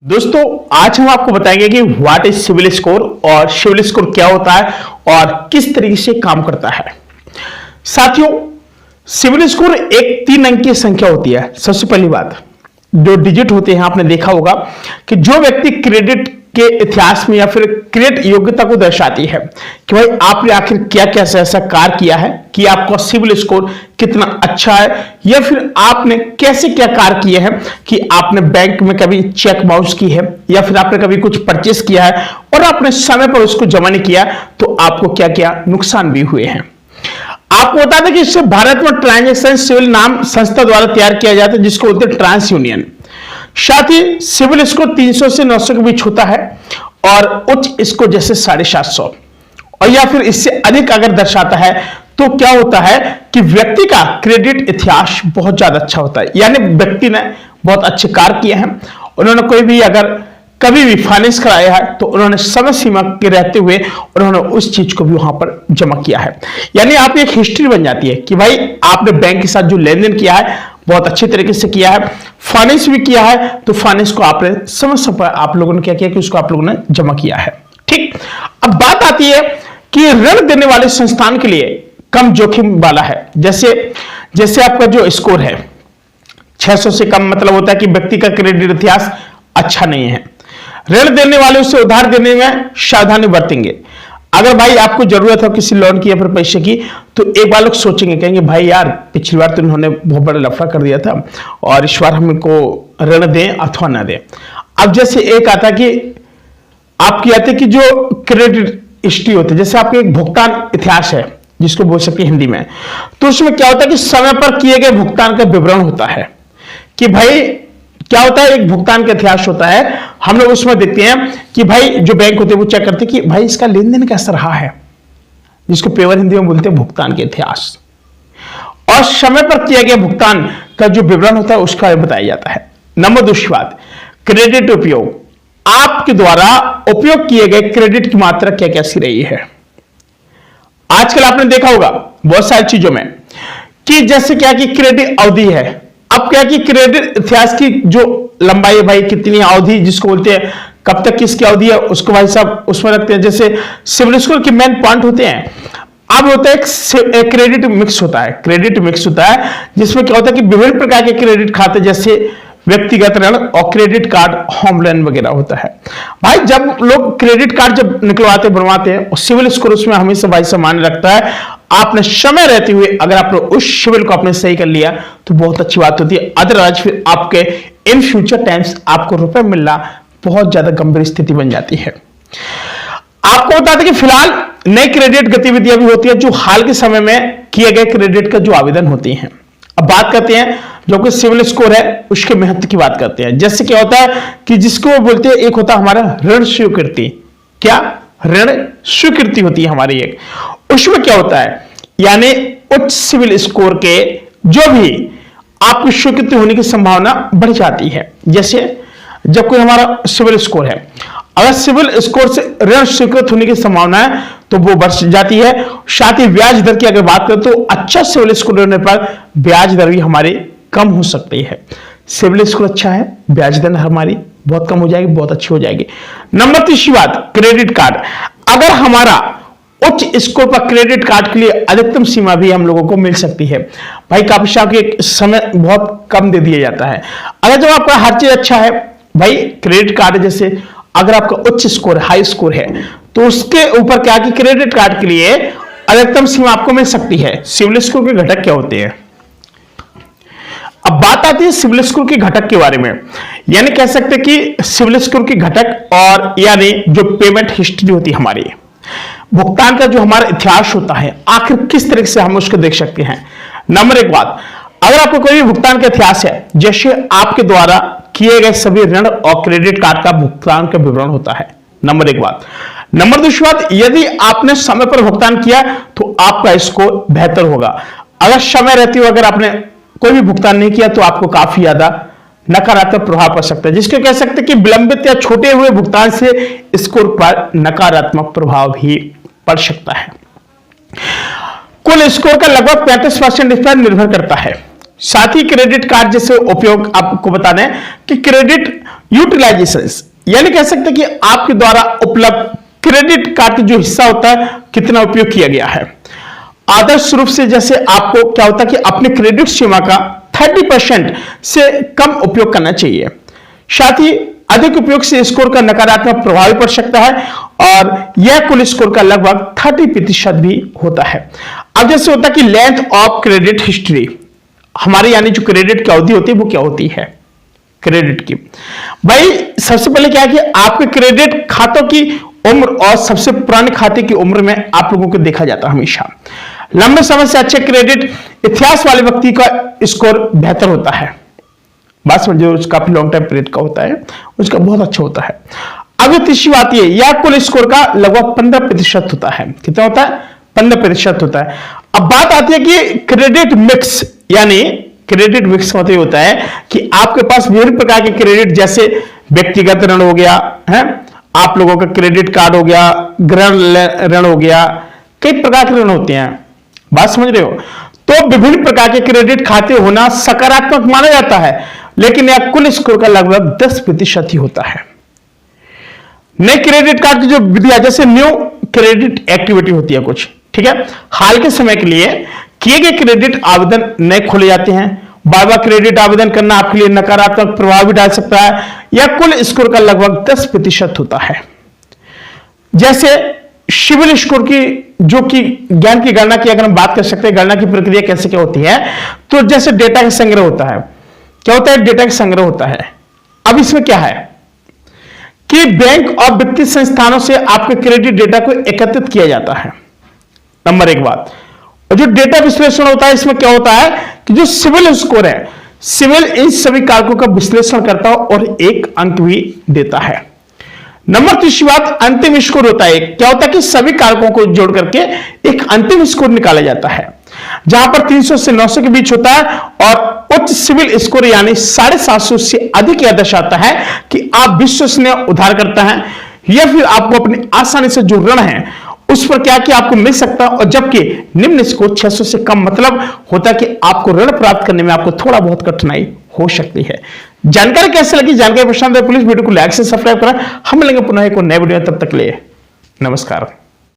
दोस्तों आज हम आपको बताएंगे कि व्हाट इज सिविल स्कोर और सिविल स्कोर क्या होता है और किस तरीके से काम करता है। साथियों, सिविल स्कोर एक 3 अंक की संख्या होती है। सबसे पहली बात, जो डिजिट होते हैं आपने देखा होगा कि जो व्यक्ति क्रेडिट के इतिहास में या फिर क्रेडिट योग्यता को दर्शाती है कि भाई आपने आखिर क्या क्या ऐसा कार्य किया है कि आपका सिविल स्कोर कितना अच्छा है, या फिर आपने कैसे क्या कार्य किए हैं कि आपने बैंक में कभी चेक बाउंस की है या फिर आपने कभी कुछ परचेस किया है और आपने समय पर उसको जमा नहीं किया तो आपको क्या क्या नुकसान भी हुए हैं। आपको बता दें कि इससे भारत में ट्रांजैक्शन सिविल नाम संस्था द्वारा तैयार किया जाता है जिसको बोलते हैं ट्रांस यूनियन। साथ ही सिविल स्कोर 300 से 900 के बीच होता है और उच्च स्कोर जैसे 750 और या फिर इससे अधिक अगर दर्शाता है तो क्या होता है कि व्यक्ति का क्रेडिट इतिहास बहुत ज्यादा अच्छा होता है, यानी व्यक्ति ने बहुत अच्छे कार्य किए हैं, उन्होंने कोई भी अगर कभी भी फाइनेंस कराया है तो उन्होंने समय सीमा के रहते हुए उन्होंने उस चीज को भी वहां पर जमा किया है। यानी आप एक हिस्ट्री बन जाती है कि भाई आपने बैंक के साथ जो लेन देन किया है बहुत अच्छे तरीके से किया है, फाइनेंस भी किया है, तो फाइनेंस को आपने समय पर आप लोगों ने क्या किया कि उसको आप लोगों ने जमा किया है। ठीक, अब बात आती है कि ऋण देने वाले संस्थान के लिए कम जोखिम वाला है। जैसे आपका जो स्कोर है 600 से कम, मतलब होता है कि व्यक्ति का क्रेडिट इतिहास अच्छा नहीं है। ऋण देने वाले उसे उधार देने में सावधानी बरतेंगे। अगर भाई आपको जरूरत हो किसी लोन की या फिर पैसे की तो एक बार लोग सोचेंगे, कहेंगे भाई यार पिछली बार तो इन्होंने बहुत बड़ा लफड़ा कर दिया था और इस बार हम इनको ऋण दें अथवा ना दें। अब जैसे एक आता कि आपकी आते कि जो क्रेडिट हिस्ट्री होती है, जैसे आपके एक भुगतान इतिहास है जिसको बोल सकते हैं हिंदी में, तो उसमें क्या होता है कि समय पर किए गए भुगतान का विवरण होता है कि भाई क्या होता है, एक भुगतान का इतिहास होता है। हम लोग उसमें देखते हैं कि भाई जो बैंक होते हैं वो चेक करते हैं कि भाई इसका लेन देन कैसा रहा है, जिसको पेवर हिंदी में बोलते हैं भुगतान के इतिहास, और समय पर किया गया भुगतान का जो विवरण होता है उसका बताया जाता है। नंबर दूसरी बात, क्रेडिट उपयोग, आपके द्वारा उपयोग किए गए क्रेडिट की मात्रा क्या कैसी रही है। आजकल आपने देखा होगा बहुत सारी चीजों में कि जैसे क्या कि क्रेडिट अवधि है, अब क्या कि क्रेडिट इतिहास की जो लंबाई है भाई कितनी अवधि, जिसको बोलते हैं कब तक किसकी अवधि है उसको भाई साहब उसमें रखते हैं। जैसे सिविल स्कोर के मेन पॉइंट होते हैं, अब होता है एक क्रेडिट मिक्स होता है। क्रेडिट मिक्स होता है जिसमें क्या होता है कि विभिन्न प्रकार के क्रेडिट खाते जैसे व्यक्तिगत ऋण और क्रेडिट कार्ड, होम लोन वगैरह होता है। भाई जब लोग क्रेडिट कार्ड जब निकलवाते बनवाते हैं और सिविल स्कोर उसमें हमेशा भाई सामान्य रखता है। आपने समय रहते हुए अगर आपने उस सिविल को आपने सही कर लिया तो बहुत अच्छी बात होती है, अदरवाइज फिर आपके इन फ्यूचर टाइम्स आपको रुपए मिलना बहुत ज्यादा गंभीर स्थिति बन जाती है। आपको बता दें कि फिलहाल नई क्रेडिट गतिविधियां भी होती है जो हाल के समय में किए गए क्रेडिट का जो आवेदन होती हैं। अब बात करते हैं जो कि सिविल स्कोर है उसके महत्व की बात करते हैं। जैसे क्या होता है कि जिसको बोलते हैं, एक होता है हमारा ऋण स्वीकृति। क्या ऋण स्वीकृति होती है हमारी एक, उसमें क्या होता है यानी उच्च सिविल स्कोर के जो भी आपकी स्वीकृति होने की संभावना बढ़ जाती है। जैसे जब कोई हमारा सिविल स्कोर है, अगर सिविल स्कोर से ऋण स्वीकृत होने की संभावना है तो वो बढ़ जाती है। साथ ही ब्याज दर की अगर बात करें तो अच्छा सिविल स्कोर होने पर ब्याज दर भी हमारी कम हो सकती है। सिविल स्कोर अच्छा है, ब्याज दर हमारी बहुत कम हो जाएगी, बहुत अच्छी हो जाएगी। नंबर तीसरी बात, क्रेडिट कार्ड। अगर हमारा उच्च स्कोर पर क्रेडिट कार्ड के लिए अधिकतम सीमा भी हम लोगों को मिल सकती है। भाई काफी साल के समय बहुत कम दे दिया जाता है। अगर जब आपका हर चीज अच्छा है, भाई क्रेडिट कार्ड जैसे अगर आपका उच्च स्कोर हाई स्कोर है तो उसके ऊपर क्या कि क्रेडिट कार्ड के लिए अधिकतम सीमा आपको मिल सकती है। सिविल स्कोर के घटक क्या होते हैं, अब बात आती है सिविल स्कोर के घटक के बारे में। यानी कह सकते हैं कि सिविल स्कोर के घटक और यानी जो पेमेंट हिस्ट्री होती है हमारी, भुगतान का जो हमारा इतिहास होता है, आखिर किस तरह से हम उसको देख सकते हैं। नंबर एक बात, अगर आपको कोई भी भुगतान का इतिहास है, जैसे आपके द्वारा किए गए सभी ऋण और क्रेडिट कार्ड का भुगतान का विवरण होता है, नंबर एक बात। नंबर दूसरी बात, यदि आपने समय पर भुगतान किया तो आपका स्कोर बेहतर होगा। अगर समय रहते हुए अगर आपने कोई भी भुगतान नहीं किया तो आपको काफी ज्यादा नकारात्मक प्रभाव पड़ सकता है, जिसको कह सकते हैं कि विलंबित या छोटे हुए भुगतान से स्कोर पर नकारात्मक प्रभाव भी पड़ सकता है। कुल स्कोर का लगभग 35% इस पर निर्भर करता है। साथ ही क्रेडिट कार्ड जैसे उपयोग आपको बता दें कि क्रेडिट यूटिलाइजेशन, यानी कह सकते हैं कि आपके द्वारा उपलब्ध क्रेडिट कार्ड का जो हिस्सा होता है कितना उपयोग किया गया है। आदर्श रूप से जैसे आपको क्या होता है कि अपने क्रेडिट सीमा का 30% से कम उपयोग करना चाहिए। साथ ही अधिक उपयोग से स्कोर का नकारात्मक प्रभाव पड़ सकता है और यह कुल स्कोर का लगभग 30% भी होता है। अब जैसे होता है कि लेंथ ऑफ क्रेडिट हिस्ट्री, हमारी यानी जो क्रेडिट की अवधि होती है वो क्या होती है क्रेडिट की। भाई सबसे पहले क्या है कि आपके क्रेडिट खातों की उम्र और सबसे पुराने खाते की उम्र में आप लोगों को देखा जाता है हमेशा। लंबे समय से अच्छे क्रेडिट इतिहास वाले व्यक्ति का स्कोर बेहतर होता है। बात समझिए, उसका काफी लॉन्ग टाइम पीरियड का होता है, उसका बहुत अच्छा होता है। अब तीसरी बात यह कुल स्कोर का लगभग 15% होता है। कितना होता है? 15% होता है। अब बात आती है कि क्रेडिट मिक्स, यानी क्रेडिट मिक्स मतलब होता है कि आपके पास विभिन्न प्रकार के क्रेडिट, जैसे व्यक्तिगत ऋण हो गया है, आप लोगों का क्रेडिट कार्ड हो गया, गृह ऋण हो गया, कई प्रकार के ऋण होते हैं। बात समझ रहे हो? तो विभिन्न प्रकार के क्रेडिट खाते होना सकारात्मक माना जाता है, लेकिन यह कुल स्कोर का लगभग 10% ही होता है। नए क्रेडिट कार्ड की जो विधियां, जैसे न्यू क्रेडिट एक्टिविटी होती है कुछ, ठीक है, हाल के समय के लिए किए गए क्रेडिट आवेदन नए खोले जाते हैं। बार बार क्रेडिट आवेदन करना आपके लिए नकारात्मक प्रभाव भी डाल सकता है। यह कुल स्कोर का लगभग 10% होता है। जैसे सिविल स्कोर की जो कि ज्ञान की गणना की अगर हम बात कर सकते हैं, गणना की प्रक्रिया कैसे क्या होती है, तो जैसे डेटा का संग्रह होता है। क्या होता है? डेटा का संग्रह होता है। अब इसमें क्या है कि बैंक और वित्तीय संस्थानों से आपके क्रेडिट डेटा को एकत्रित किया जाता है, नंबर एक बात। और जो डेटा विश्लेषण होता है, इसमें क्या होता है कि जो सिविल स्कोर है, सिविल इन सभी कारकों का विश्लेषण करता है और एक अंक भी देता है। नंबर तीसरी बात, अंतिम स्कोर होता है। क्या होता है कि सभी कारकों को जोड़ करके एक अंतिम स्कोर निकाला जाता है, जहां पर 300 से 900 के बीच होता है और उच्च सिविल स्कोर यानी 750 से अधिक यह दर्शाता है कि आप विश्वसनीय उधारकर्ता हैं, या फिर आपको अपनी आसानी से जो ऋण है उस पर क्या कि आपको मिल सकता है। और जबकि निम्न स्कोर 600 से कम मतलब होता है कि आपको ऋण प्राप्त करने में आपको थोड़ा बहुत कठिनाई हो सकती है। जानकारी कैसे लगी? जानकारी पसंद है प्लीज वीडियो को लाइक से सब्सक्राइब करें। हम मिलेंगे पुनः एक नए वीडियो, तब तक के लिए नमस्कार।